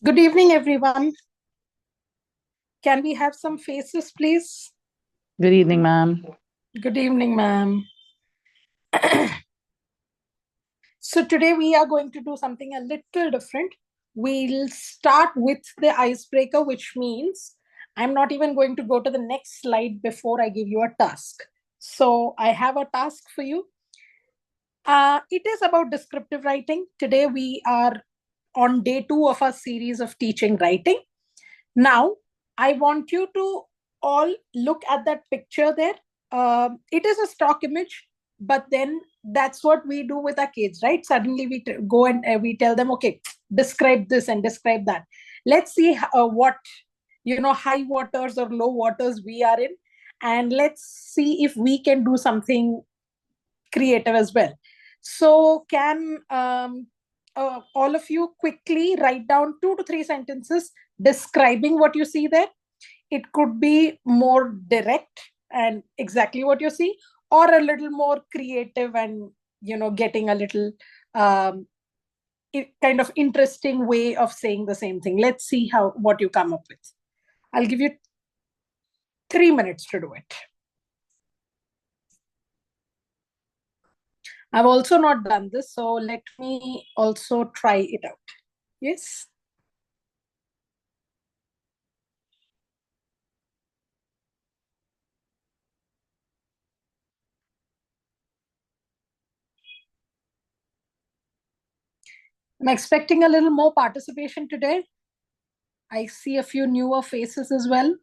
Good evening, everyone. Can we have some faces, please? Good evening, ma'am. Good evening, ma'am. So today we are going to do something a little different. We'll start with the icebreaker, which means I'm not even going to go to the next slide before I give you a task. So I have a task for you. It is about descriptive writing. Today we are on day 2 of our series of teaching writing. Now, I want you to all look at that picture there. It is a stock image, but then that's what we do with our kids, right? Suddenly we go and we tell them, okay, describe this and describe that. Let's see what, high waters or low waters we are in. And let's see if we can do something creative as well. So, can all of you quickly write down 2 to 3 sentences describing what you see there? It could be more direct and exactly what you see, or a little more creative and getting a little kind of interesting way of saying the same thing. Let's see how what you come up with. I'll give you 3 minutes to do it. I've also not done this, so let me also try it out. Yes. I'm expecting a little more participation today. I see a few newer faces as well.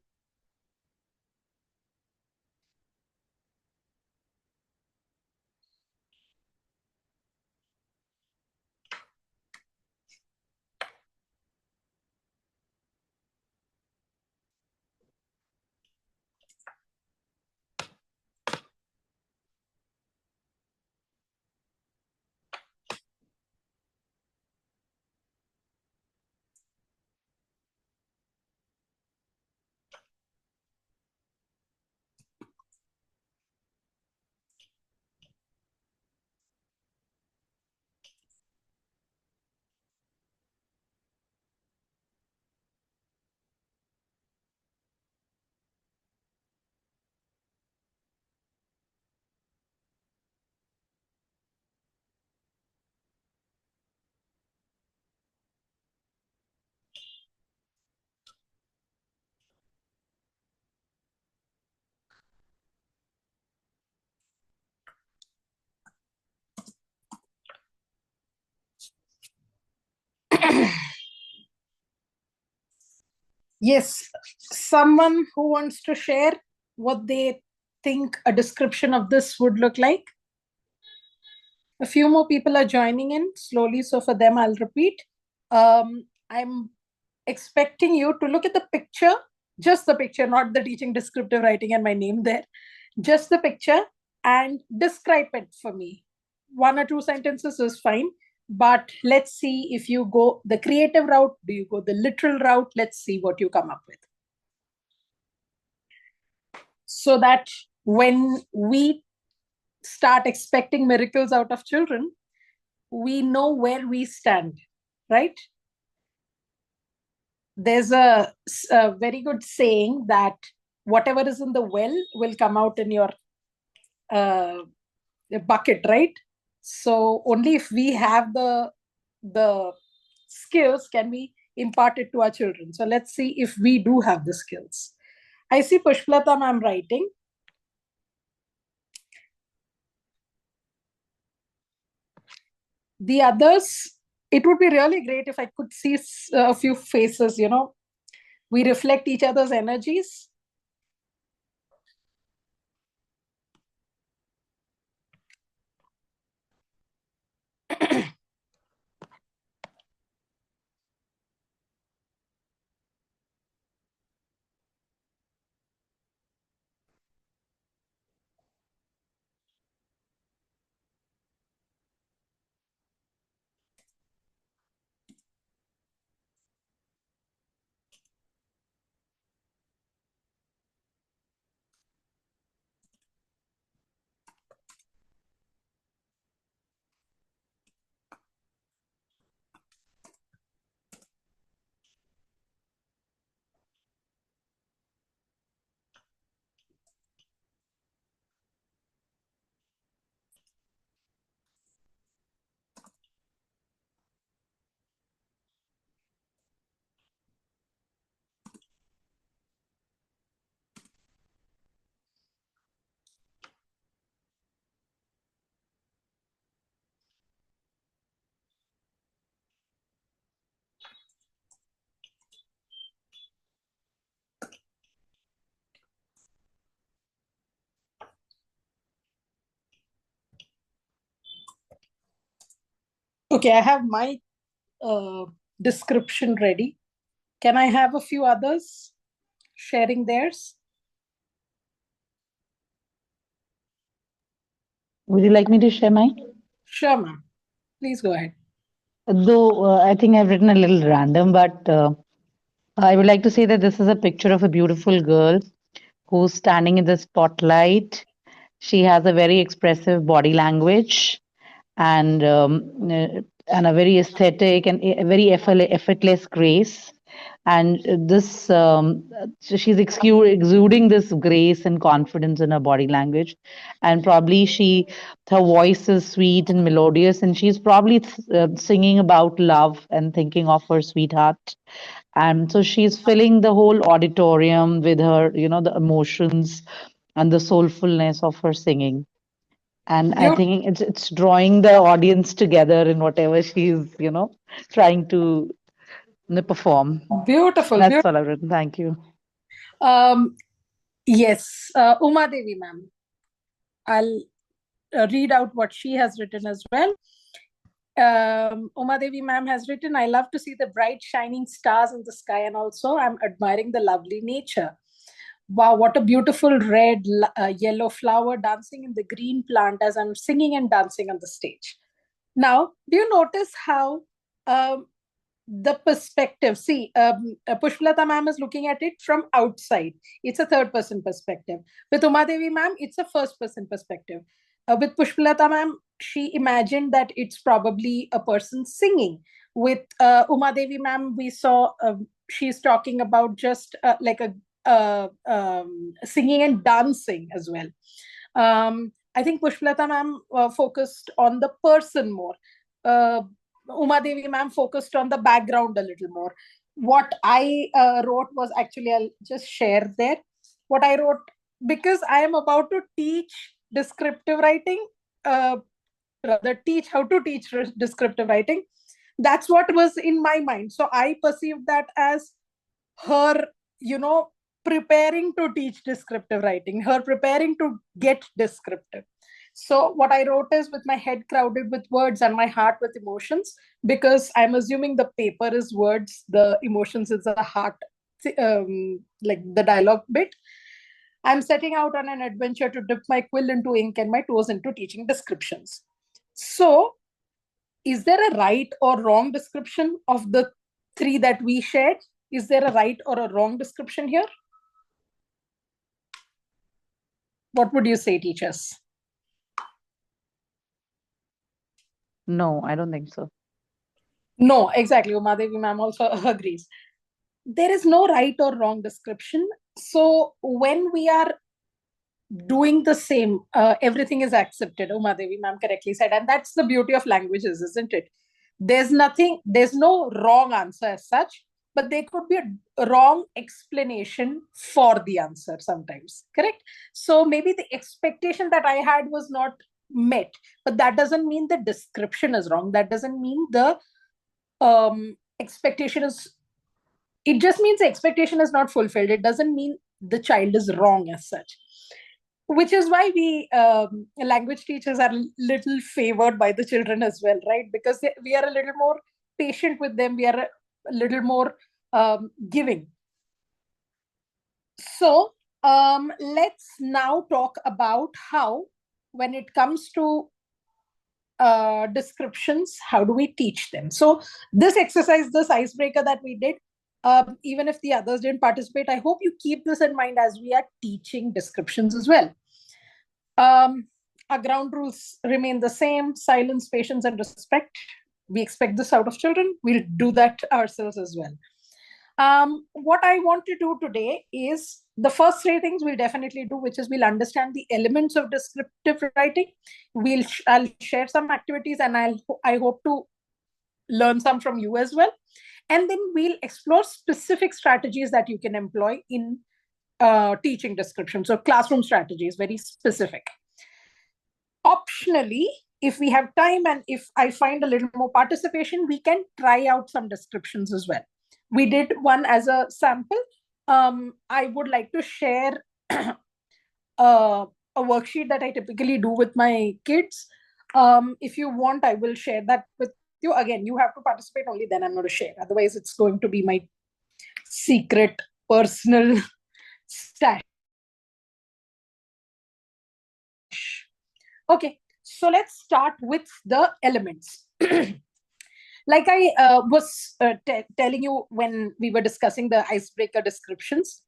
Yes, someone who wants to share what they think a description of this would look like. A few more people are joining in slowly, so for them, I'll repeat. I'm expecting you to look at the picture, just the picture, not the teaching descriptive writing and my name there, just the picture, and describe it for me. 1 or 2 sentences is fine, but let's see if you go the creative route, do you go the literal route? Let's see what you come up with. So that when we start expecting miracles out of children, we know where we stand, right? There's a very good saying that whatever is in the well will come out in your uh, bucket, right? So only if we have the skills can we impart it to our children. So let's see if we do have the skills. I see Pushplata ma'am writing. The others, it would be really great if I could see a few faces. We reflect each other's energies. Okay, I have my description ready. Can I have a few others sharing theirs? Would you like me to share mine? Sure, ma'am. Please go ahead. Though I think I've written a little random, but I would like to say that this is a picture of a beautiful girl who's standing in the spotlight. She has a very expressive body language and and a very aesthetic and a very effortless grace. And this, so she's exuding this grace and confidence in her body language, and probably her voice is sweet and melodious, and she's probably singing about love and thinking of her sweetheart. And so she's filling the whole auditorium with her, the emotions and the soulfulness of her singing. And I Beautiful, think it's drawing the audience together in whatever she's, trying to perform. beautiful, That's beautiful. all I've written. Thank you. Um, yes, Uma Devi, ma'am. I'll read out what she has written as well. Uma Devi ma'am has written, I love to see the bright shining stars in the sky, and also I'm admiring the lovely nature. Wow, what a beautiful red, yellow flower dancing in the green plant as I'm singing and dancing on the stage. Now, do you notice how um, the perspective, see, Pushpalata ma'am is looking at it from outside. It's a third person perspective. With Uma Devi ma'am, it's a first person perspective. With Pushpalata ma'am, she imagined that it's probably a person singing. With Uma Devi ma'am, we saw she's talking about just like a singing and dancing as well. I think Pushpalata ma'am focused on the person more. Uh, Uma Devi ma'am focused on the background a little more. What I wrote was actually, I'll just share there. What I wrote, because I am about to teach descriptive writing, uh, rather teach how to teach descriptive writing. That's what was in my mind. So I perceived that as her, you know, preparing to teach descriptive writing, her preparing to get descriptive. So what I wrote is, with my head crowded with words and my heart with emotions, because I'm assuming the paper is words, the emotions is the heart, like the dialogue bit. I'm setting out on an adventure to dip my quill into ink and my toes into teaching descriptions. So, is there a right or wrong description of the three that we shared? Is there a right or a wrong description here? What would you say, teachers? No, I don't think so. No, exactly. Umadevi ma'am also agrees. There is no right or wrong description. So when we are doing the same, everything is accepted. Umadevi ma'am correctly said, and that's the beauty of languages, isn't it? There's no wrong answer as such, but there could be a wrong explanation for the answer sometimes. Correct? So maybe the expectation that I had was not met, but that doesn't mean the description is wrong. That doesn't mean the expectation is, it just means the expectation is not fulfilled. It doesn't mean the child is wrong as such, which is why we language teachers are little favored by the children as well, right? Because we are a little more patient with them, we are a little more giving. So let's now talk about how, when it comes to descriptions, how do we teach them? So this exercise, this icebreaker that we did, even if the others didn't participate, I hope you keep this in mind as we are teaching descriptions as well. Our ground rules remain the same: silence, patience, and respect. We expect this out of children. We'll do that ourselves as well. What I want to do today is, the first three things we'll definitely do, which is we'll understand the elements of descriptive writing. I'll share some activities, and I hope to learn some from you as well. And then we'll explore specific strategies that you can employ in teaching description. So classroom strategies, very specific. Optionally, if we have time and if I find a little more participation, we can try out some descriptions as well. We did one as a sample. I would like to share a worksheet that I typically do with my kids. If you want, I will share that with you, again, you have to participate, only then I'm going to share. Otherwise, it's going to be my secret personal stash. Okay, so let's start with the elements. Like I was telling you when we were discussing the icebreaker descriptions,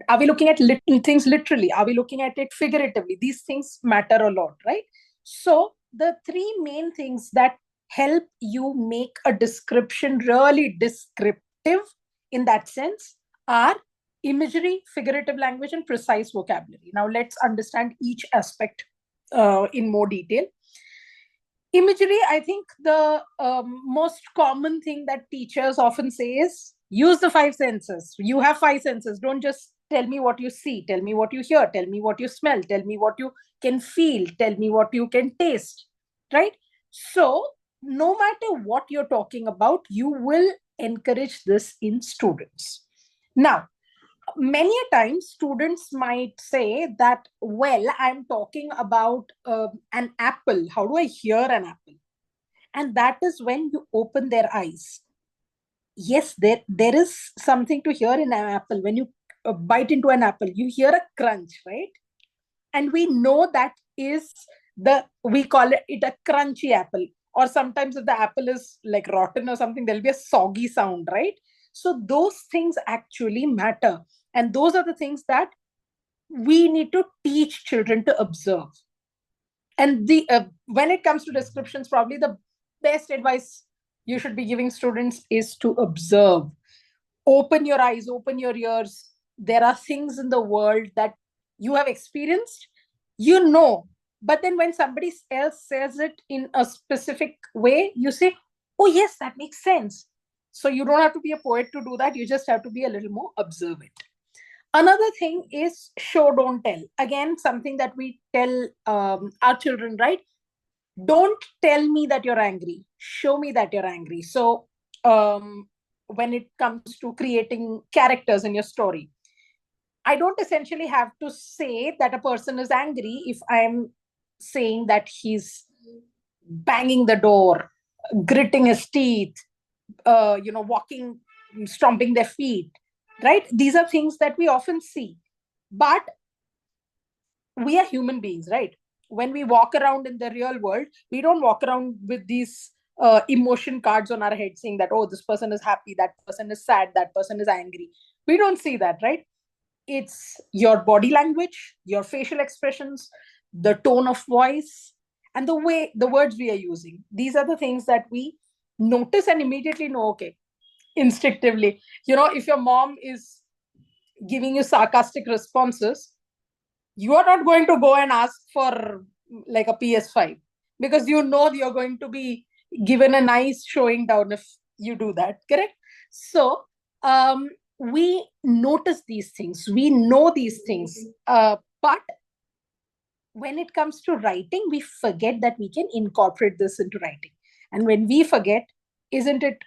are we looking at things literally? Are we looking at it figuratively? These things matter a lot, right? So the three main things that help you make a description really descriptive in that sense are imagery, figurative language, and precise vocabulary. Now let's understand each aspect in more detail. Imagery, I think the most common thing that teachers often say is use the five senses. You have five senses. Don't just tell me what you see, tell me what you hear, tell me what you smell, tell me what you can feel, tell me what you can taste, right? So no matter what you're talking about, you will encourage this in students. Now, many a times students might say that, well, I'm talking about an apple. How do I hear an apple? And that is when you open their eyes. Yes, there is something to hear in an apple. When you bite into an apple, you hear a crunch, right? And we know that is we call it a crunchy apple. Or sometimes if the apple is like rotten or something, there'll be a soggy sound, right? So those things actually matter, and those are the things that we need to teach children to observe. And the when it comes to descriptions, probably the best advice you should be giving students is to observe. Open your eyes, open your ears. There are things in the world that you have experienced, you know, but then when somebody else says it in a specific way, you say, oh yes, that makes sense. So you don't have to be a poet to do that. You just have to be a little more observant. Another thing is show, don't tell. Again, something that we tell our children, right? Don't tell me that you're angry. Show me that you're angry. So, when it comes to creating characters in your story, I don't essentially have to say that a person is angry if I'm saying that he's banging the door, gritting his teeth, walking, stomping their feet, right? These are things that we often see. But we are human beings, right? When we walk around in the real world, we don't walk around with these emotion cards on our head saying that, oh, this person is happy, that person is sad, that person is angry. We don't see that, right? It's your body language, your facial expressions, the tone of voice, and the way the words we are using. These are the things that we notice and immediately know, okay, instinctively. If your mom is giving you sarcastic responses, you are not going to go and ask for like a PS5, because you know you're going to be given a nice showing down if you do that, correct? So we notice these things, we know these things, but when it comes to writing, we forget that we can incorporate this into writing. And when we forget, isn't it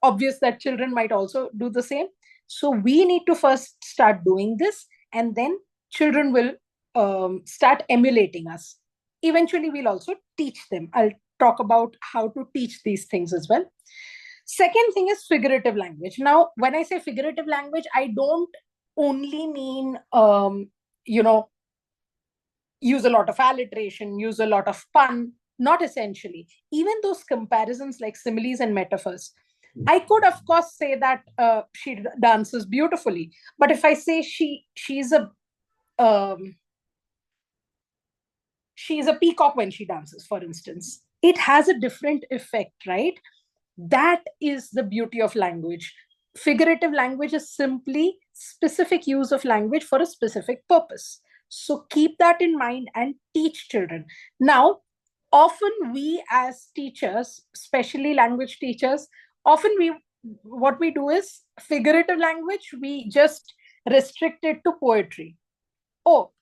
obvious that children might also do the same? So we need to first start doing this, and then children will start emulating us. Eventually, we'll also teach them. I'll talk about how to teach these things as well. Second thing is figurative language. Now, when I say figurative language, I don't only mean, use a lot of alliteration, use a lot of pun. Not essentially. Even those comparisons like similes and metaphors. I could, of course, say that she dances beautifully, but if I say um, she's a peacock when she dances, for instance, it has a different effect, right? That is the beauty of language. Figurative language is simply specific use of language for a specific purpose. So keep that in mind and teach children. Now, often we as teachers, especially language teachers, often we what we do is figurative language, we just restrict it to poetry. Oh,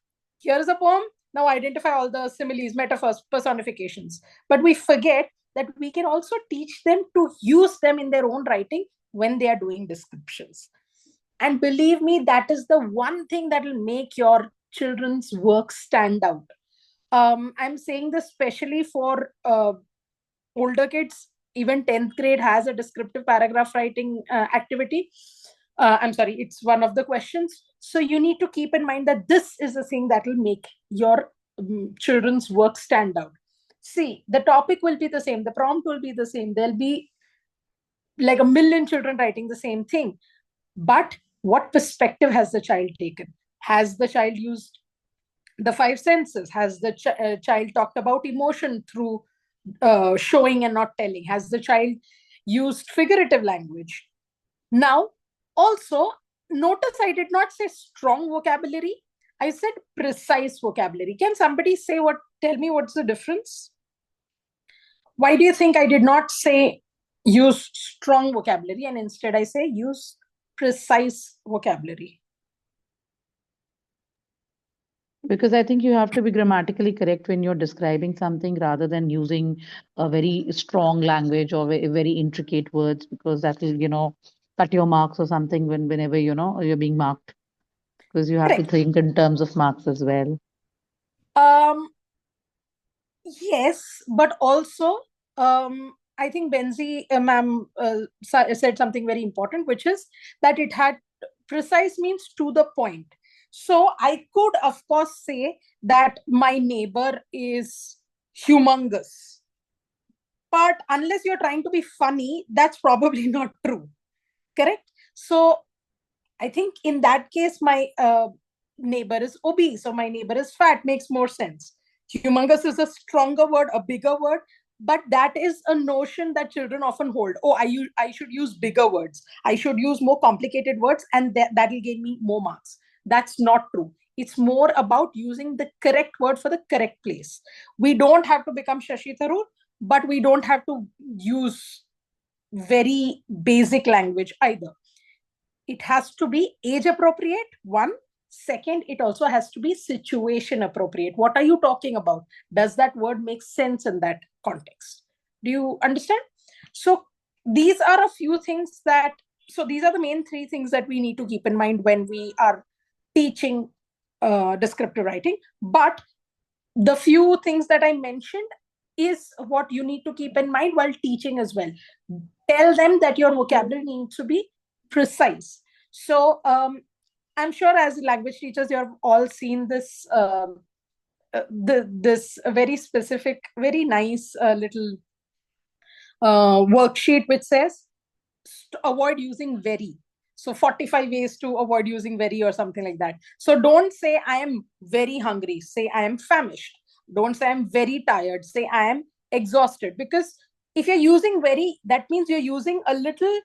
here's a poem. Now identify all the similes, metaphors, personifications. But we forget that we can also teach them to use them in their own writing when they are doing descriptions. And believe me, that is the one thing that will make your children's work stand out. I'm saying this especially for older kids. even 10th grade has a descriptive paragraph writing activity. I'm sorry, it's one of the questions. So you need to keep in mind that this is the thing that will make your children's work stand out. See, the topic will be the same, the prompt will be the same, there'll be like a million children writing the same thing. But what perspective has the child taken? Has the child used the five senses? Has the child talked about emotion through showing and not telling? Has the child used figurative language? Now, also, notice I did not say strong vocabulary. I said precise vocabulary. Can somebody tell me what's the difference? Why do you think I did not say use strong vocabulary and instead I say use precise vocabulary? Because I think you have to be grammatically correct when you're describing something rather than using a very strong language or very intricate words, because that will, cut your marks or something whenever, you're being marked. Because you have to Correct. think in terms of marks as well. Um, yes, but also, I think Benzi ma'am said something very important, which is that it had precise means to the point. So I could, of course, say that my neighbor is humongous. But unless you're trying to be funny, that's probably not true. Correct? So I think in that case, my neighbor is obese or my neighbor is fat makes more sense. Humongous is a stronger word, a bigger word, but that is a notion that children often hold. Oh, I should use bigger words. I should use more complicated words, and that will gain me more marks. That's not true. It's more about using the correct word for the correct place. We don't have to become Shashi Tharoor, but we don't have to use very basic language either. It has to be age appropriate, one. Second, it also has to be situation appropriate. What are you talking about? Does that word make sense in that context? Do you understand? So these are a few things that, so these are the main three things that we need to keep in mind when we are teaching descriptive writing. But the few things that I mentioned is what you need to keep in mind while teaching as well. Tell them that your vocabulary needs to be precise. So I'm sure as language teachers, you have all seen this this very specific, very nice little worksheet which says avoid using very. So 45 ways to avoid using very or something like that. So don't say I am very hungry. Say I am famished. Don't say I'm very tired. Say I am exhausted. Because if you're using very, that means you're using a little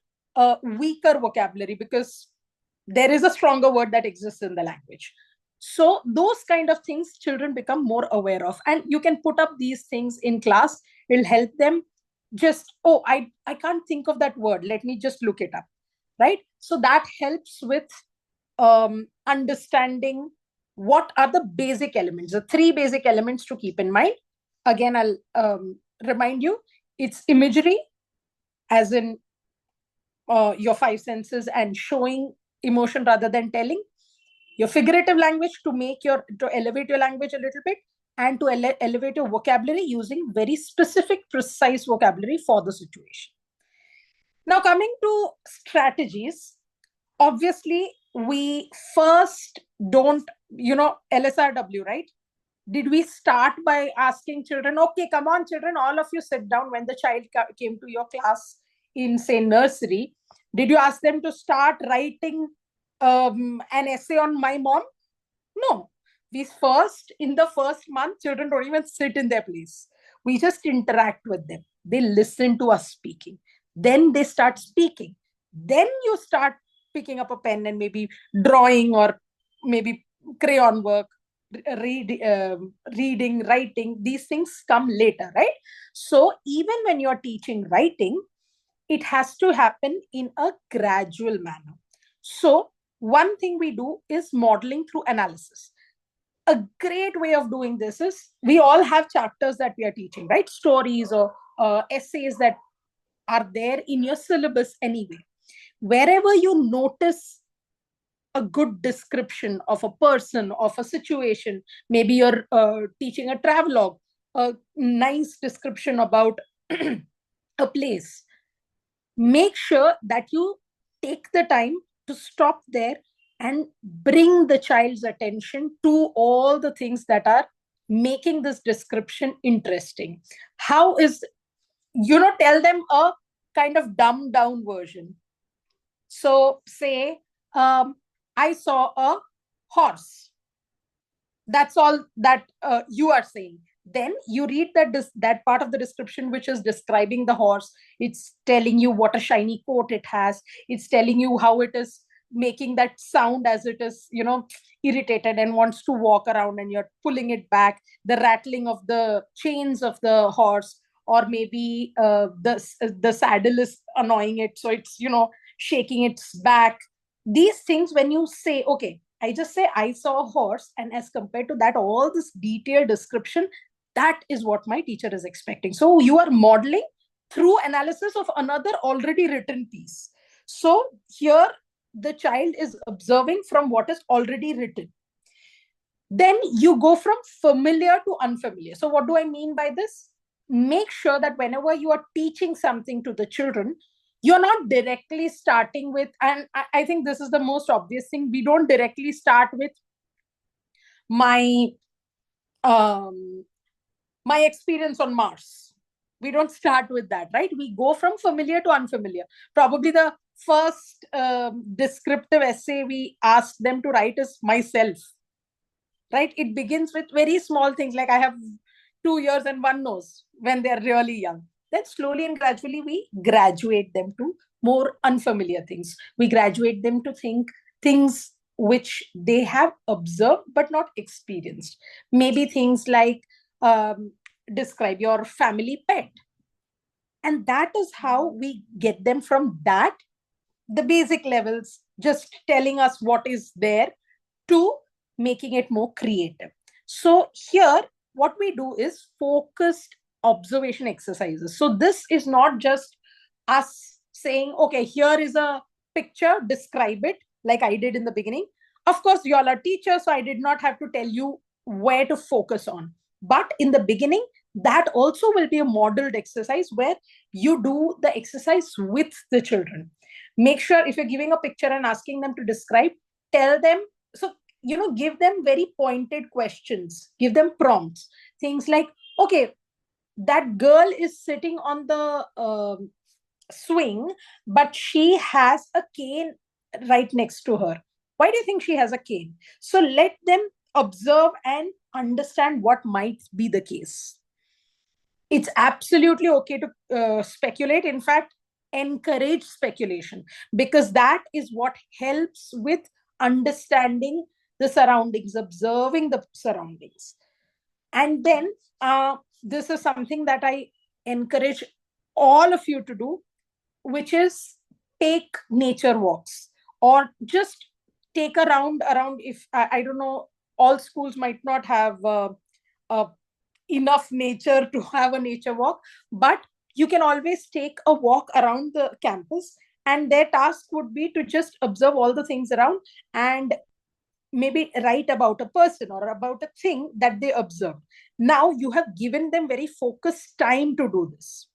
weaker vocabulary because there is a stronger word that exists in the language. So those kind of things children become more aware of, and you can put up these things in class. It'll help them just, oh, I can't think of that word, let me just look it up, right? So that helps with understanding what are the basic elements, the three basic elements to keep in mind. Again, I'll remind you, it's imagery, as in your five senses and showing emotion rather than telling. Your figurative language to elevate your language a little bit, and to elevate your vocabulary using very specific, precise vocabulary for the situation. Now, coming to strategies, obviously, we first don't, LSRW, right? Did we start by asking children, okay, come on, children, all of you sit down when the child came to your class in, say, nursery? Did you ask them to start writing an essay on my mom? No. In the first month, children don't even sit in their place. We just interact with them. They listen to us speaking. Then they start speaking. Then you start picking up a pen and maybe drawing or maybe crayon work, reading, writing. These things come later, right? So even when you're teaching writing, it has to happen in a gradual manner. So one thing we do is modeling through analysis. A great way of doing this is, we all have chapters that we are teaching, right? Stories or essays that are there in your syllabus anyway. Wherever you notice a good description of a person, of a situation, maybe you're teaching a travelogue, a nice description about a place, make sure that you take the time to stop there and bring the child's attention to all the things that are making this description interesting. How is, tell them a kind of dumbed down version. So, say, I saw a horse. That's all that you are saying. Then you read that part of the description which is describing the horse. It's telling you what a shiny coat it has. It's telling you how it is making that sound as it is, irritated and wants to walk around, and you're pulling it back. The rattling of the chains of the horse, or maybe the saddle is annoying it, so it's shaking its back. These things, when you say, okay, I just say I saw a horse, and as compared to that, all this detailed description, that is what my teacher is expecting. So you are modeling through analysis of another already written piece. So here the child is observing from what is already written. Then you go from familiar to unfamiliar. So what do I mean by this? Make sure that whenever you are teaching something to the children, you're not directly starting with, and I think this is the most obvious thing, we don't directly start with my um my experience on Mars. We don't start with that, right? We go from familiar to unfamiliar. Probably the first descriptive essay we ask them to write is myself, right? It begins with very small things like I have 2 ears and one nose when they're really young. Then slowly and gradually we graduate them to more unfamiliar things. We graduate them to think things which they have observed but not experienced. Maybe things like describe your family pet. And that is how we get them from that, the basic levels, just telling us what is there, to making it more creative. So here, what we do is focused observation exercises. So this is not just us saying, okay, here is a picture, describe it, like I did in the beginning. Of course, you all are teachers, so I did not have to tell you where to focus on. But in the beginning, that also will be a modeled exercise where you do the exercise with the children. Make sure if you're giving a picture and asking them to describe, tell them, so give them very pointed questions, give them prompts, things like, okay, that girl is sitting on the swing, but she has a cane right next to her. Why do you think she has a cane? So let them observe and understand what might be the case. It's absolutely okay to speculate. In fact, encourage speculation, because that is what helps with understanding the surroundings, observing the surroundings. And then this is something that I encourage all of you to do, which is take nature walks, or just take around. If I don't know, all schools might not have enough nature to have a nature walk, but you can always take a walk around the campus, and their task would be to just observe all the things around and maybe write about a person or about a thing that they observed. Now you have given them very focused time to do this,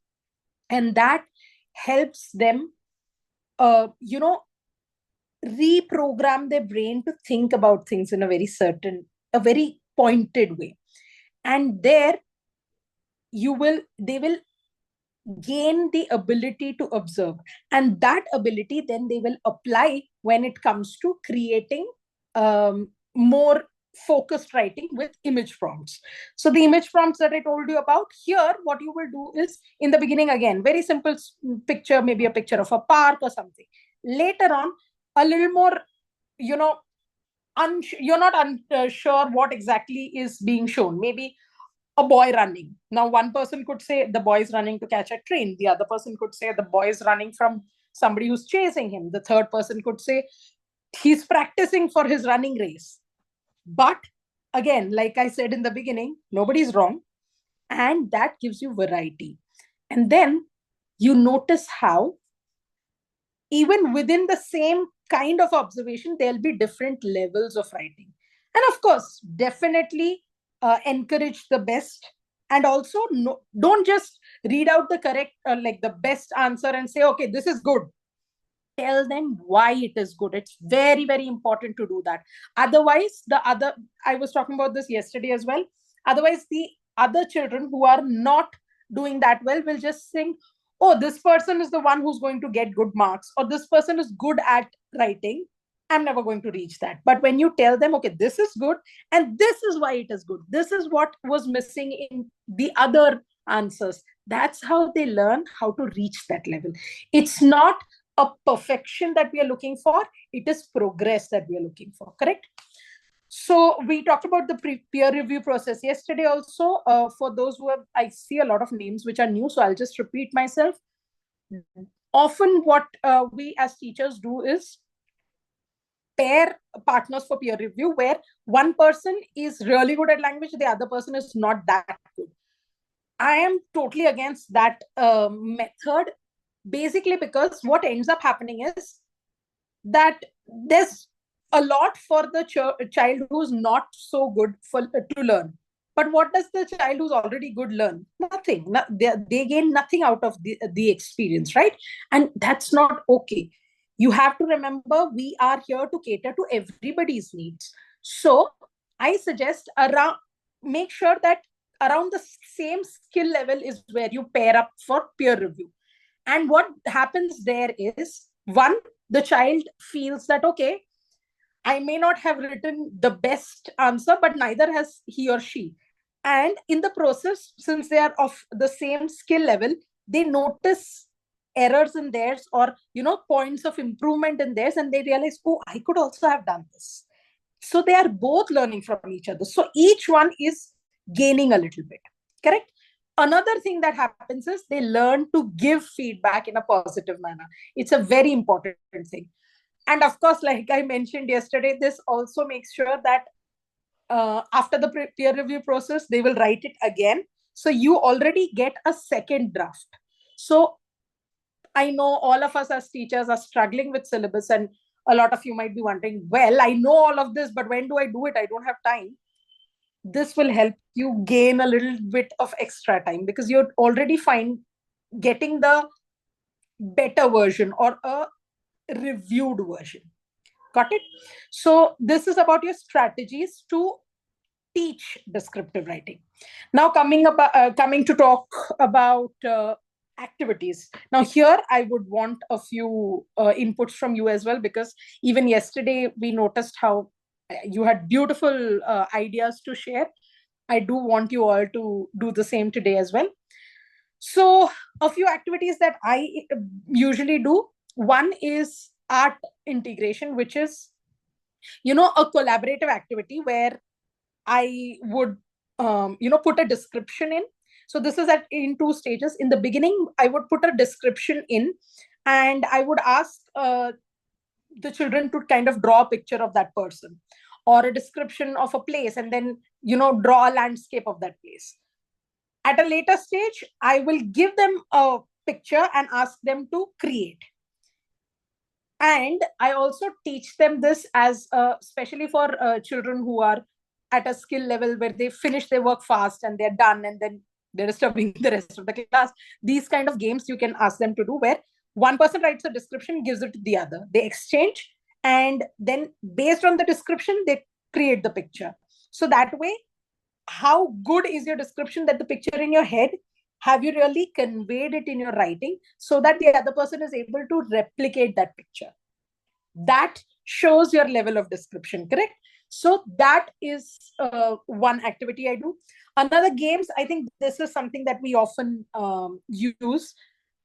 and that helps them reprogram their brain to think about things in a very pointed way. And there they will gain the ability to observe, and that ability then they will apply when it comes to creating more focused writing with image prompts. So the image prompts that I told you about, here what you will do is, in the beginning, again, very simple picture, maybe a picture of a park or something. Later on, a little more, you know you're not unsure what exactly is being shown. Maybe a boy running. Now, one person could say the boy is running to catch a train. The other person could say the boy is running from somebody who's chasing him. The third person could say he's practicing for his running race. But again, like I said in the beginning, nobody's wrong. And that gives you variety. And then you notice how, even within the same kind of observation, there'll be different levels of writing. And of course, definitely encourage the best. And also, no, don't just read out the correct, like the best answer and say, okay, this is good. Tell them why it is good. It's very, very important to do that. Otherwise, I was talking about this yesterday as well. Otherwise, the other children who are not doing that well will just think, oh, this person is the one who's going to get good marks, or this person is good at writing. I'm never going to reach that. But when you tell them, okay, this is good, and this is why it is good, this is what was missing in the other answers, that's how they learn how to reach that level. It's not a perfection that we are looking for, it is progress that we are looking for, correct? So we talked about the peer review process yesterday also. For those who have, I see a lot of names which are new, so I'll just repeat myself. Often what we as teachers do is pair partners for peer review, where one person is really good at language, the other person is not that good. I am totally against that method, basically because what ends up happening is that there's a lot for the child who's not so good to learn. But what does the child who's already good learn? Nothing. They gain nothing out of the experience, right? And that's not okay. You have to remember, we are here to cater to everybody's needs. So I suggest around, make sure that around the same skill level is where you pair up for peer review. And what happens there is, one, the child feels that, okay, I may not have written the best answer, but neither has he or she. And in the process, since they are of the same skill level, they notice errors in theirs, or points of improvement in theirs, and they realize, oh, I could also have done this. So they are both learning from each other. So each one is gaining a little bit, correct? Another thing that happens is they learn to give feedback in a positive manner. It's a very important thing. And of course, like I mentioned yesterday, this also makes sure that after the peer review process, they will write it again. So you already get a second draft. So I know all of us as teachers are struggling with syllabus, and a lot of you might be wondering, well, I know all of this, but when do I do it? I don't have time. This will help you gain a little bit of extra time, because you're already fine getting the better version or a reviewed version. Got it? So this is about your strategies to teach descriptive writing. Now coming to talk about activities. Now here I would want a few inputs from you as well, because even yesterday we noticed how you had beautiful ideas to share. I do want you all to do the same today as well. So a few activities that I usually do. One is art integration, which is a collaborative activity where I would put a description in. So this is in two stages. In the beginning, I would put a description in, and I would ask the children to kind of draw a picture of that person, or a description of a place, and then draw a landscape of that place. At a later stage, I will give them a picture and ask them to create. And I also teach them this as especially for children who are at a skill level where they finish their work fast and they're done, and then they're disturbing the rest of the class. These kind of games you can ask them to do, where one person writes a description, gives it to the other, they exchange, and then based on the description they create the picture. So that way, how good is your description, that the picture in your head, have you really conveyed it in your writing, so that the other person is able to replicate that picture? That shows your level of description, correct? So that is one activity I do. Another games, I think this is something that we often use.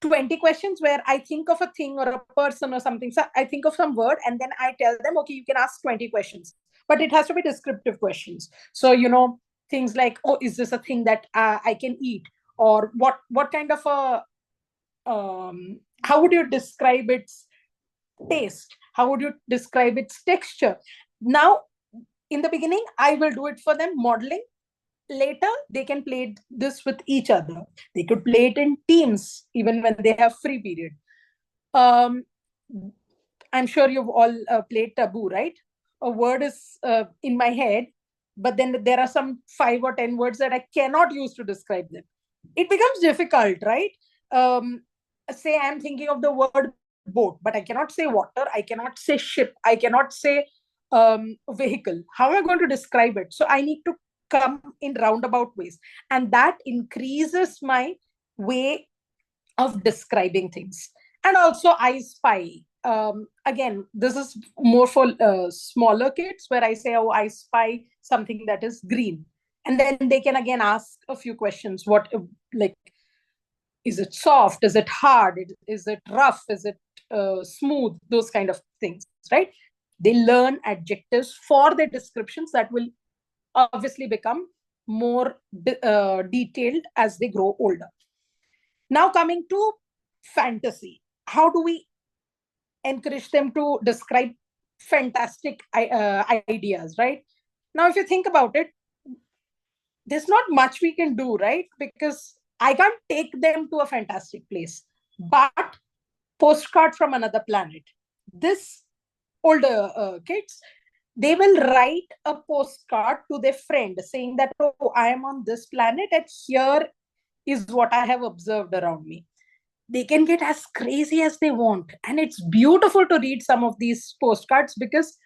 20 questions, where I think of a thing or a person or something. So I think of some word, and then I tell them, okay, you can ask 20 questions, but it has to be descriptive questions. So things like, oh, is this a thing that I can eat, or what kind of a how would you describe its taste, how would you describe its texture? Now, in the beginning, I will do it for them, modeling. Later, they can play this with each other. They could play it in teams, even when they have free period. Um, I'm sure you've all played Taboo, right? A word is in my head, but then there are some 5 or 10 words that I cannot use to describe them. it becomes difficult, right? Say I'm thinking of the word boat, but I cannot say water, I cannot say ship, I cannot say vehicle. How am I going to describe it? So I need to come in roundabout ways, and that increases my way of describing things. And also I spy, again, this is more for smaller kids, where I say, oh, I spy something that is green, and then they can again ask a few questions. What, like, is it soft, is it hard, is it rough, is it smooth, those kind of things, right? They learn adjectives for their descriptions that will obviously become more detailed as they grow older. Now, coming to fantasy, how do we encourage them to describe fantastic ideas, right? Now, if you think about it, there's not much we can do, right? Because I can't take them to a fantastic place, but postcard from another planet. This older kids, they will write a postcard to their friend saying that, oh, I am on this planet and here is what I have observed around me. They can get as crazy as they want. And it's beautiful to read some of these postcards, because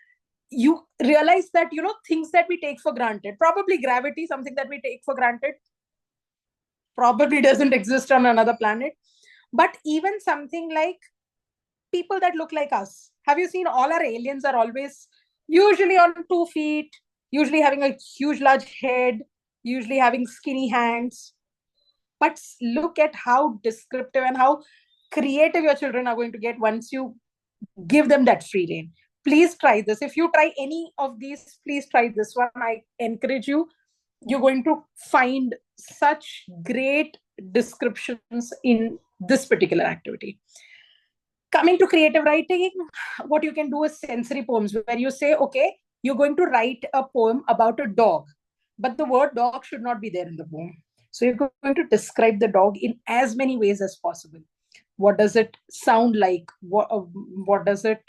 you realize that, things that we take for granted, probably gravity, something that we take for granted, probably doesn't exist on another planet. But even something like people that look like us. Have you seen all our aliens are always usually on 2 feet, usually having a huge, large head, usually having skinny hands? But look at how descriptive and how creative your children are going to get once you give them that free rein. Please try this. If you try any of these, please try this one. I encourage you. You're going to find such great descriptions in this particular activity. Coming to creative writing, what you can do is sensory poems, where you say, okay, you're going to write a poem about a dog, but the word dog should not be there in the poem. So you're going to describe the dog in as many ways as possible. What does it sound like? What does it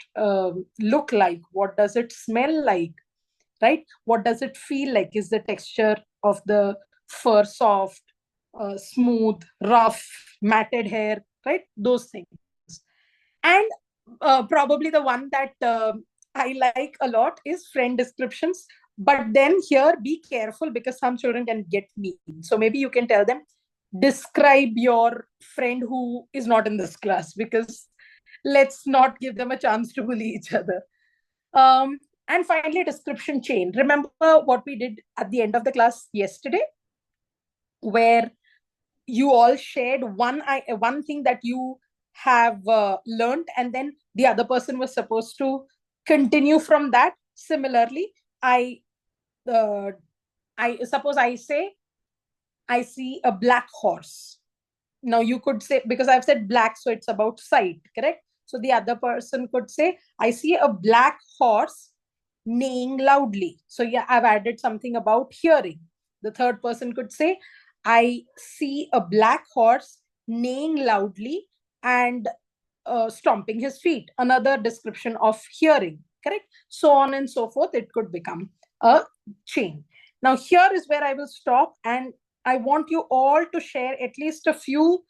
look like? What does it smell like? Right? What does it feel like? Is the texture of the fur soft, smooth, rough, matted hair? Right? Those things. And probably the one that I like a lot is friend descriptions. But then here, be careful, because some children can get mean. So maybe you can tell them, describe your friend who is not in this class, because let's not give them a chance to bully each other. And finally, description chain. Remember what we did at the end of the class yesterday, where you all shared one thing that you have learned, and then the other person was supposed to continue from that. Similarly, I uh, I suppose I say, I see a black horse. Now you could say, because I've said black, so it's about sight, correct? So the other person could say, I see a black horse neighing loudly. So yeah, I've added something about hearing. The third person could say, I see a black horse neighing loudly and stomping his feet. Another description of hearing, correct? So on and so forth, it could become a chain. Now, here is where I will stop, and I want you all to share at least a few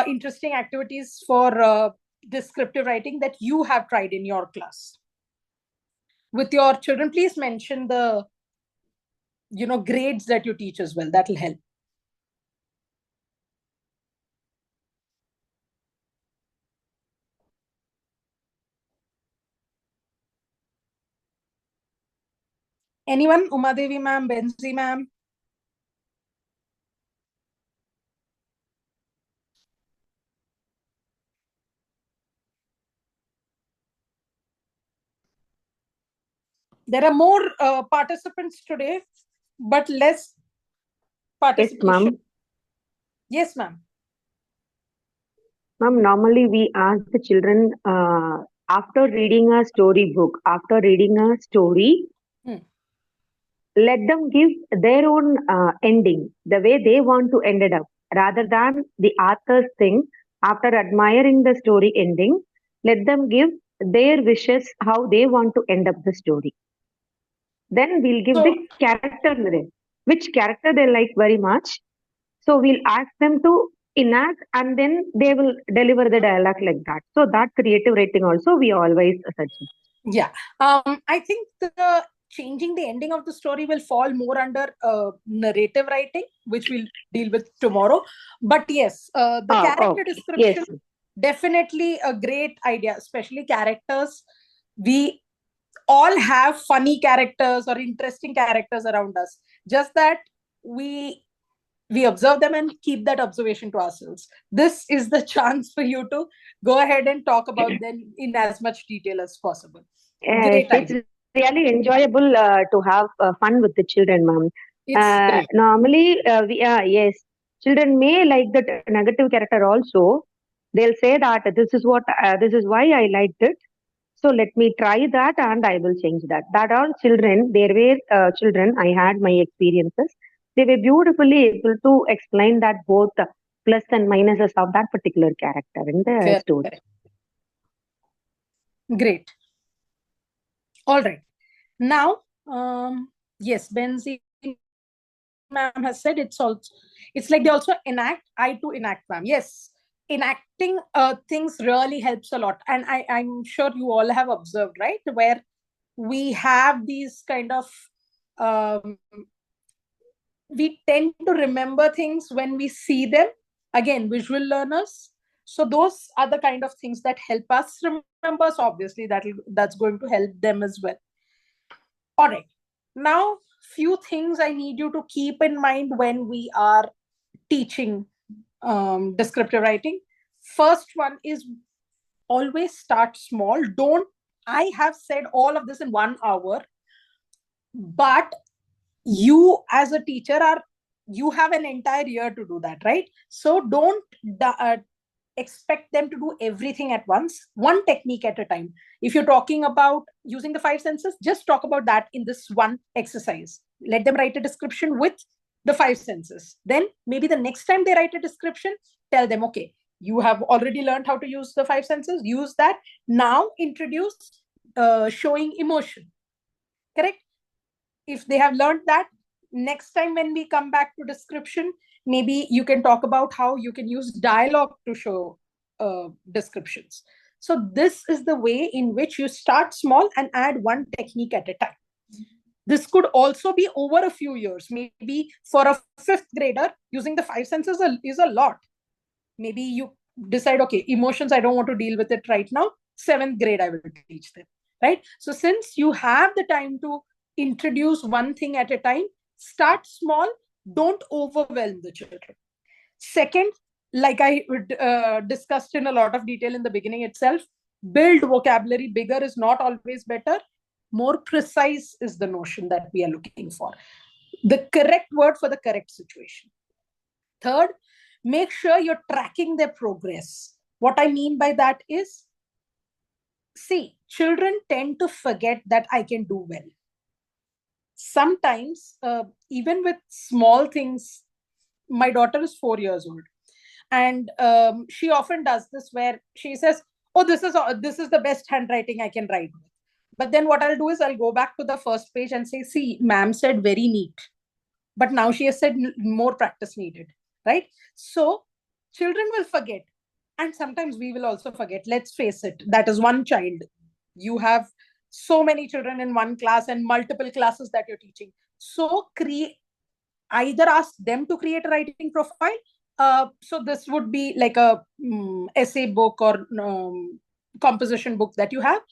interesting activities for descriptive writing that you have tried in your class with your children. Please mention the grades that you teach as well. That will help. Anyone? Uma Devi ma'am, Benzi ma'am? There are more participants today, but less Yes, participation. ma'am. Yes, ma'am. Ma'am, normally we ask the children after reading a story book, after reading a story, Hmm. let them give their own ending, the way they want to end it up, rather than the author's thing. After admiring the story ending, let them give their wishes how they want to end up the story. Then we'll give the So, character name, which character they like very much. So we'll ask them to enact and then they will deliver the dialogue like that. So that creative writing also we always suggest. Yeah. I think the changing the ending of the story will fall more under narrative writing, which we'll deal with tomorrow. But yes, the character Okay. Yes. description, definitely a great idea, especially characters. We all have funny characters or interesting characters around us. Just that we we observe them and keep that observation to ourselves. This is the chance for you to go ahead and talk about them in as much detail as possible. Yes, Great it's idea. really enjoyable to have fun with the children, ma'am. It's great. Normally, yes, children may like that negative character also. They'll say that this is why I liked it. So let me try that and I will change that. That all children, there were children, I had my experiences. They were beautifully able to explain that both plus and minuses of that particular character in the Correct, story. correct. Great. All right. Now, yes, Benzi ma'am has said it's like they also enact. I to enact, ma'am. Yes, enacting things really helps a lot, and I'm sure you all have observed, right, where we have these kind of um, we tend to remember things when we see them. Again, visual learners. So those are the kind of things that help us remember. So obviously that's going to help them as well. All right. Now, few things I need you to keep in mind when we are teaching descriptive writing. First one is always start small. Don't, I have said all of this in 1 hour, but you as a teacher are, you have an entire year to do that, right? So don't expect them to do everything at once, one technique at a time. If you're talking about using the five senses, just talk about that in this one exercise. Let them write a description with the five senses. Then maybe the next time they write a description, tell them, okay, you have already learned how to use the five senses, use that. Now introduce showing emotion. Correct? If they have learned that, next time when we come back to description, maybe you can talk about how you can use dialogue to show descriptions. So this is the way in which you start small and add one technique at a time. This could also be over a few years. Maybe for a fifth grader, using the five senses is a lot. Maybe you decide, okay, emotions, I don't want to deal with it right now. Seventh grade, I will teach them, right? So since you have the time to introduce one thing at a time, start small, don't overwhelm the children. Second, like I discussed in a lot of detail in the beginning itself, build vocabulary. Bigger is not always better. More precise is the notion that we are looking for. The correct word for the correct situation. Third, make sure you're tracking their progress. What I mean by that is, see, children tend to forget that I can do well. Sometimes, even with small things, my daughter is 4 years old, and she often does this where she says, "Oh, this is the best handwriting I can write with." But then what I'll do is I'll go back to the first page and say, "See, ma'am said very neat, but now she has said more practice needed," right? So children will forget, and sometimes we will also forget. Let's face it, that is one child. You have so many children in one class and multiple classes that you're teaching. So create, either ask them to create a writing profile. So this would be like a essay book or composition book that you have,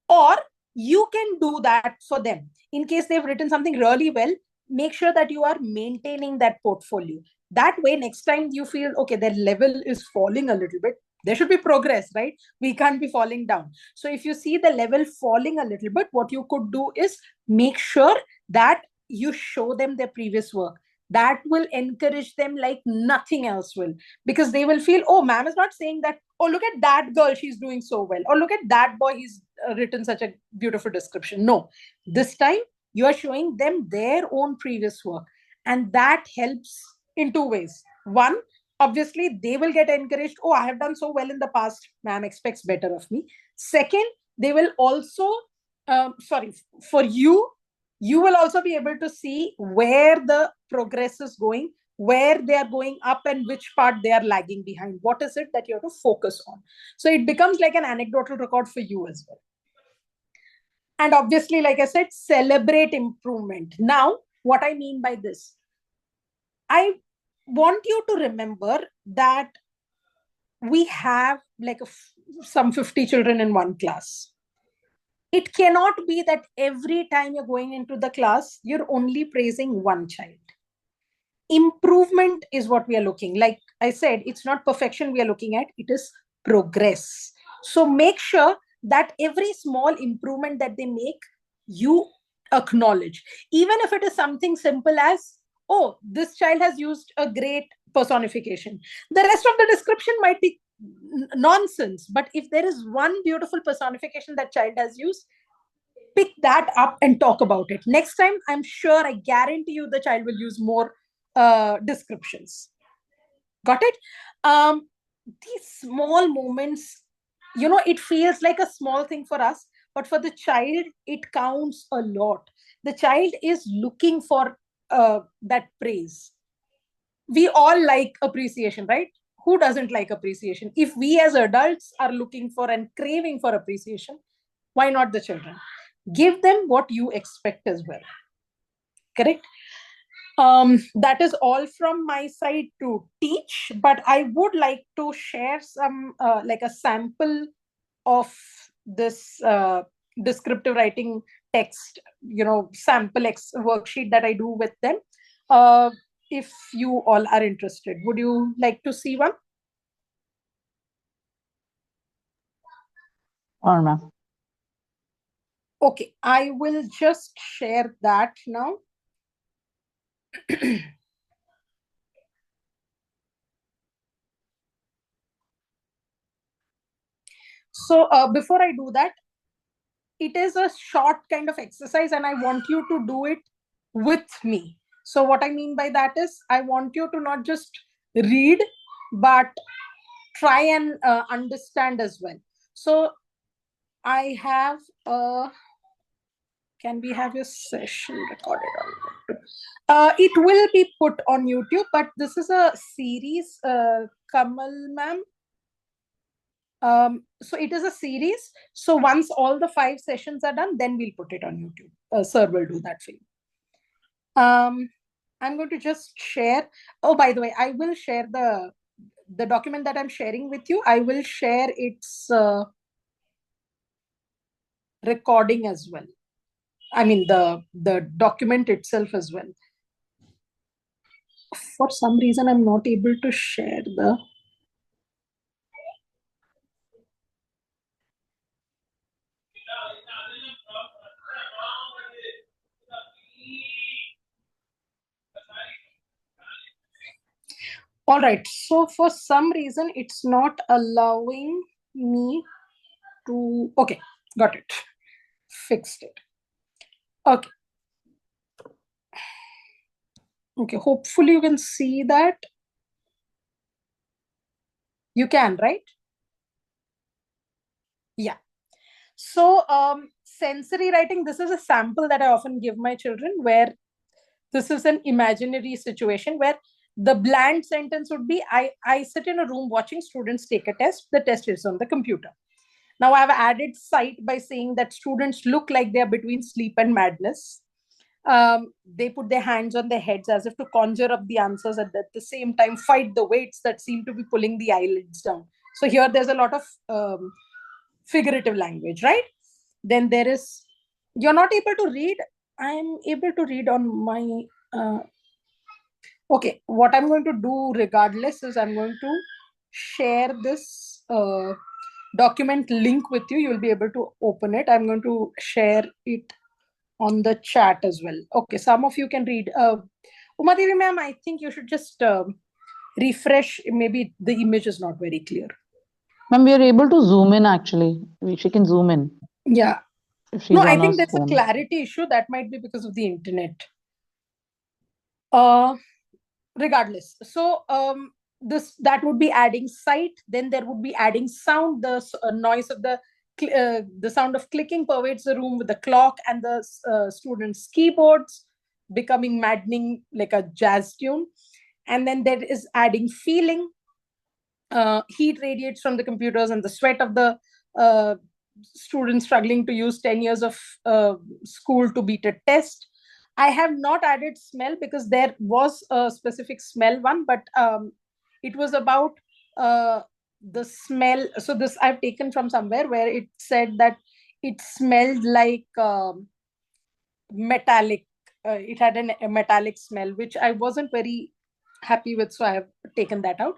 or you can do that for them. In case they've written something really well, make sure that you are maintaining that portfolio. That way, next time you feel, okay, their level is falling a little bit, there should be progress, right? We can't be falling down. So if you see the level falling a little bit, what you could do is make sure that you show them their previous work. That will encourage them like nothing else will, because they will feel, oh, ma'am is not saying that, oh, look at that girl, she's doing so well, or look at that boy, he's written such a beautiful description. No, this time you are showing them their own previous work, and that helps in two ways. One, obviously they will get encouraged, oh, I have done so well in the past, ma'am expects better of me. Second, they will also sorry, for you, you will also be able to see where the progress is going, where they are going up and which part they are lagging behind. What is it that you have to focus on? So it becomes like an anecdotal record for you as well. And obviously, like I said, celebrate improvement. Now, what I mean by this, I want you to remember that we have like some 50 children in one class. It cannot be that every time you're going into the class, you're only praising one child. Improvement is what we are looking. Like I said, it's not perfection we are looking at, it is progress. So make sure that every small improvement that they make, you acknowledge. Even if it is something simple as, oh, this child has used a great personification. The rest of the description might be nonsense, but if there is one beautiful personification that child has used, pick that up and talk about it. Next time, I'm sure, I guarantee you, the child will use more descriptions. Got it? These small moments, it feels like a small thing for us, but for the child, it counts a lot. The child is looking for that praise. We all like appreciation, right? Who doesn't like appreciation? If we as adults are looking for and craving for appreciation, why not the children? Give them what you expect as well. Correct? That is all from my side to teach, but I would like to share some like a sample of this descriptive writing text, sample worksheet that I do with them. If you all are interested, would you like to see one? Or no? Okay, I will just share that now. So before I do that, it is a short kind of exercise and I want you to do it with me. So what I mean by that is, I want you to not just read, but try and understand as well. So I have can we have your session recorded on YouTube? It will be put on YouTube, but this is a series, Kamal ma'am. So it is a series. So once all the 5 sessions are done, then we'll put it on YouTube. Sir will do that for you. I'm going to just share. Oh, by the way, I will share the document that I'm sharing with you. I will share its recording as well. I mean the document itself as well. For some reason, I'm not able to share the. All right. So for some reason, it's not allowing me to. Okay, got it. Fixed it. Okay. Okay. Hopefully, you can see that. You can, right? Yeah. So sensory writing, this is a sample that I often give my children, where this is an imaginary situation where the bland sentence would be, I sit in a room watching students take a test. The test is on the computer. Now I've added sight by saying that students look like they're between sleep and madness. They put their hands on their heads as if to conjure up the answers, and at the same time fight the weights that seem to be pulling the eyelids down. So here there's a lot of figurative language, right? Then there is, you're not able to read. I'm able to read on my okay. What I'm going to do regardless is I'm going to share this document link with you. You'll be able to open it. I'm going to share it on the chat as well. Okay, some of you can read. Uma Devi ma'am, I think you should just refresh. Maybe the image is not very clear. Ma'am, we are able to zoom in actually. She can zoom in. Yeah. If she's No, on I her think there's phone. a clarity issue. That might be because of the internet. Regardless. So that would be adding sight. Then there would be adding sound. The noise of the sound of clicking pervades the room with the clock and the students' keyboards becoming maddening like a jazz tune. And then there is adding feeling. Heat radiates from the computers and the sweat of the students struggling to use 10 years of school to beat a test. I have not added smell because there was a specific smell one, but it was about the smell. So this I've taken from somewhere where it said that it smelled like metallic. It had a metallic smell, which I wasn't very happy with, so I have taken that out.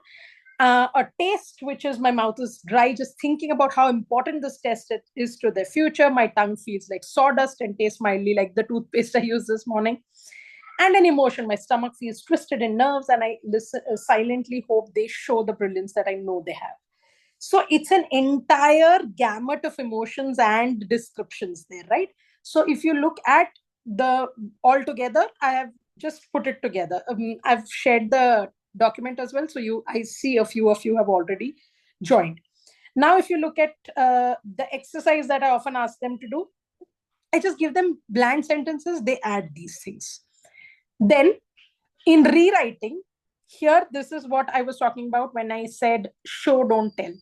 A taste, which is my mouth is dry just thinking about how important this test is to their future. My tongue feels like sawdust and tastes mildly like the toothpaste I used this morning. And an emotion, my stomach feels twisted in nerves, and I silently hope they show the brilliance that I know they have. So it's an entire gamut of emotions and descriptions there, right? So if you look at the all together, I have just put it together. I've shared the document as well, so I see a few of you have already joined. Now if you look at the exercise that I often ask them to do, I just give them blank sentences, they add these things. Then in rewriting, here this is what I was talking about when I said show don't tell.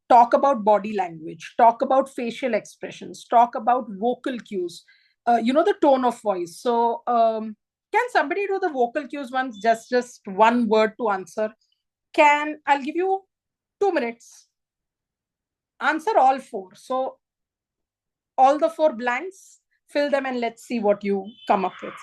Talk about body language, talk about facial expressions, talk about vocal cues, the tone of voice. So can somebody do the vocal cues once, just one word to answer? I'll give you 2 minutes, answer all four. So all the four blanks, fill them, and let's see what you come up with.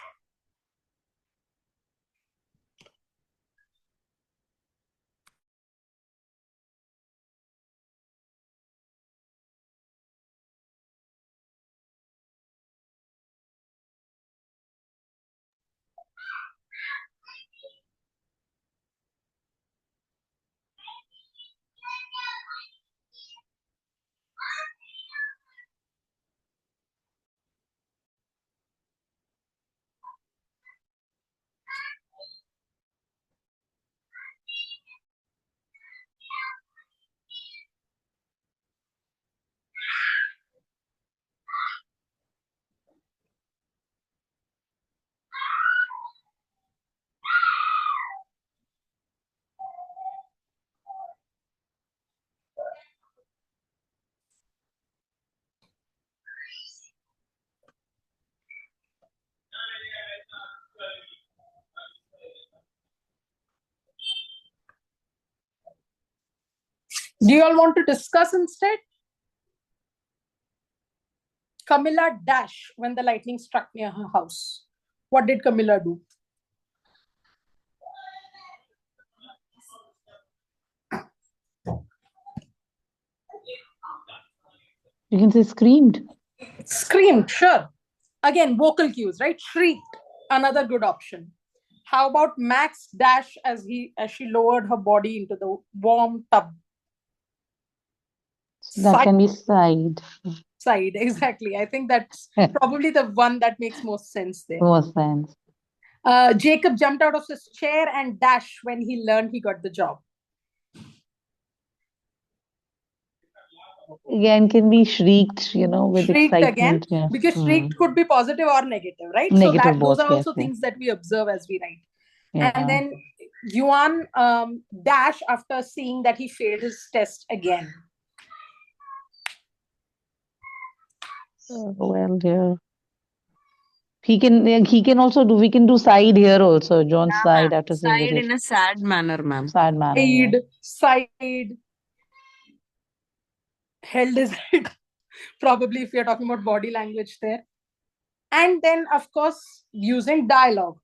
Do you all want to discuss instead? Camilla dash when the lightning struck near her house. What did Camilla do? You can say screamed. Screamed, sure. Again, vocal cues, right? Shrieked, another good option. How about Max dash as she lowered her body into the warm tub? That can be sighed. Side, exactly. I think that's probably the one that makes most sense there. Most sense. Jacob jumped out of his chair and dash when he learned he got the job. Again, can be shrieked, with Shrieked again, excitement. Yeah. because shrieked could be positive or negative, right? So Negative those both, are yes, also yes. things that we observe as we write. Yeah. And then Yuan dash after seeing that he failed his test again. Well, dear. He can also do, we can do side here also. John side after seeing Side in a sad manner, ma'am. sad manner. Yeah. Side, held his head. Probably if you're talking about body language there. And then, of course, using dialogue.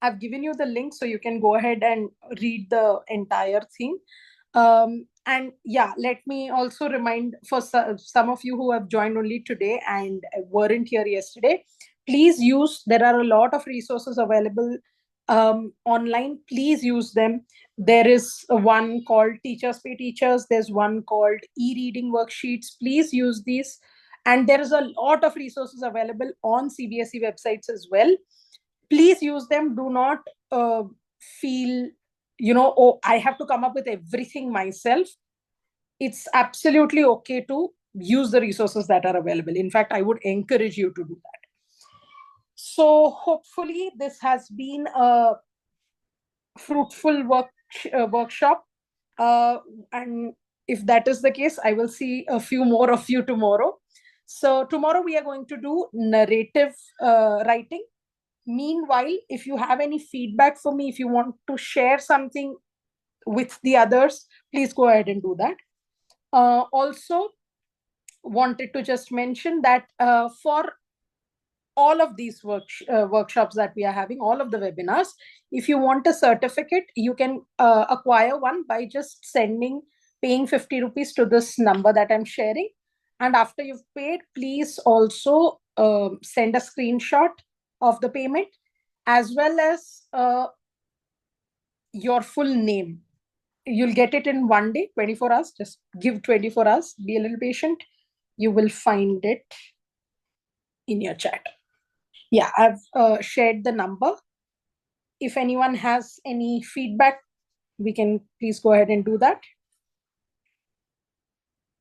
I've given you the link so you can go ahead and read the entire thing. And yeah, let me also remind for some of you who have joined only today and weren't here yesterday, please there are a lot of resources available online. Please use them. There is one called Teachers Pay Teachers. There's one called e-reading worksheets. Please use these. And there is a lot of resources available on CBSE websites as well. Please use them. Do not feel, oh, I have to come up with everything myself. It's absolutely okay to use the resources that are available. In fact, I would encourage you to do that. So hopefully this has been a fruitful workshop. And if that is the case, I will see a few more of you tomorrow. So tomorrow we are going to do narrative writing. Meanwhile, if you have any feedback for me, if you want to share something with the others, please go ahead and do that. Also, wanted to just mention that for all of these workshops that we are having, all of the webinars, if you want a certificate, you can acquire one by just paying 50 rupees to this number that I'm sharing. And after you've paid, please also send a screenshot of the payment, as well as your full name. You'll get it in one day, 24 hours. Just give 24 hours. Be a little patient. You will find it in your chat. Yeah, I've shared the number. If anyone has any feedback, we can please go ahead and do that.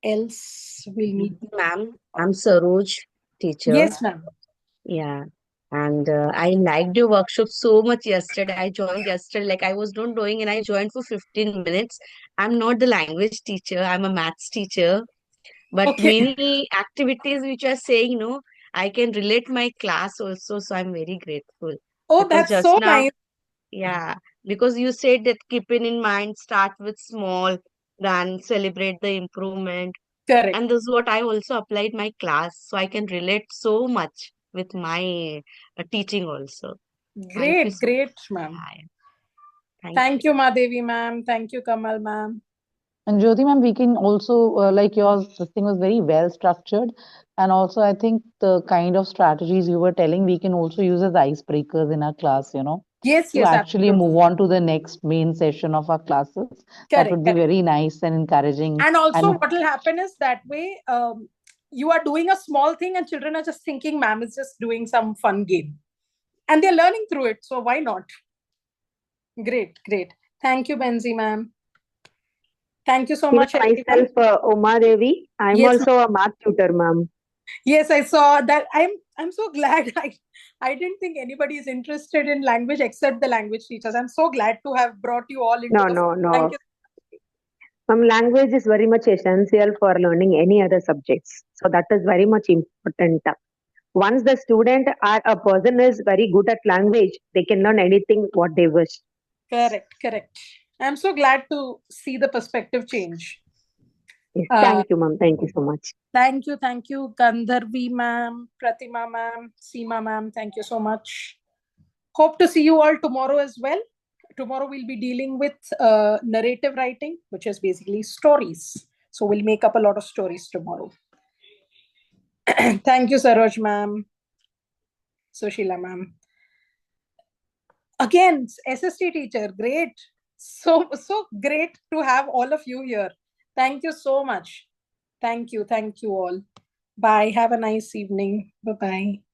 Else we'll meet. Ma'am, I'm Saroj, teacher. Yes, ma'am. Yeah. And I liked your workshop so much yesterday. I joined yesterday, like I was not doing, and I joined for 15 minutes. I'm not the language teacher, I'm a maths teacher. But Okay. many activities which are saying, no, I can relate my class also. So I'm very grateful. Oh, Because that's just so now, nice. yeah, because you said that keeping in mind, start with small, then celebrate the improvement. Correct. And this is what I also applied my class, so I can relate so much with my teaching also. Thank you Great, so great, much. ma'am. Yeah, thank Thank you. you, Madhavi, ma'am. Thank you, Kamal, ma'am. And Jyoti ma'am, we can also, like yours, this thing was very well structured. And also, I think the kind of strategies you were telling, we can also use as icebreakers in our class, Yes, to yes, actually move absolutely. on to the next main session of our classes. That Correct, would be correct. very nice and encouraging. And also, And what will happen is that way, you are doing a small thing, and children are just thinking, ma'am is just doing some fun game. And they're learning through it. So why not? Great, great. Thank you, Benzi, ma'am. Thank you so Even much, everyone. myself, Uma Devi, I'm Yes, ma'am. also a math tutor, ma'am. Yes, I saw that. I'm so glad. I didn't think anybody is interested in language except the language teachers. I'm so glad to have brought you all into No, the. no, Thank no. you. Language is very much essential for learning any other subjects. So that is very much important. Once the student or a person is very good at language, they can learn anything what they wish. Correct, correct. I'm so glad to see the perspective change. Yes, Uh, thank you, ma'am. Thank you so much. thank you, Gandharvi ma'am, Pratima ma'am, Seema ma'am. Thank you so much. Hope to see you all tomorrow as well. Tomorrow we'll be dealing with narrative writing, which is basically stories. So we'll make up a lot of stories tomorrow. Thank you, Saroj ma'am, Sushila ma'am. Again, SST teacher, great. So great to have all of you here. Thank you so much. Thank you all. Bye. Have a nice evening. Bye bye.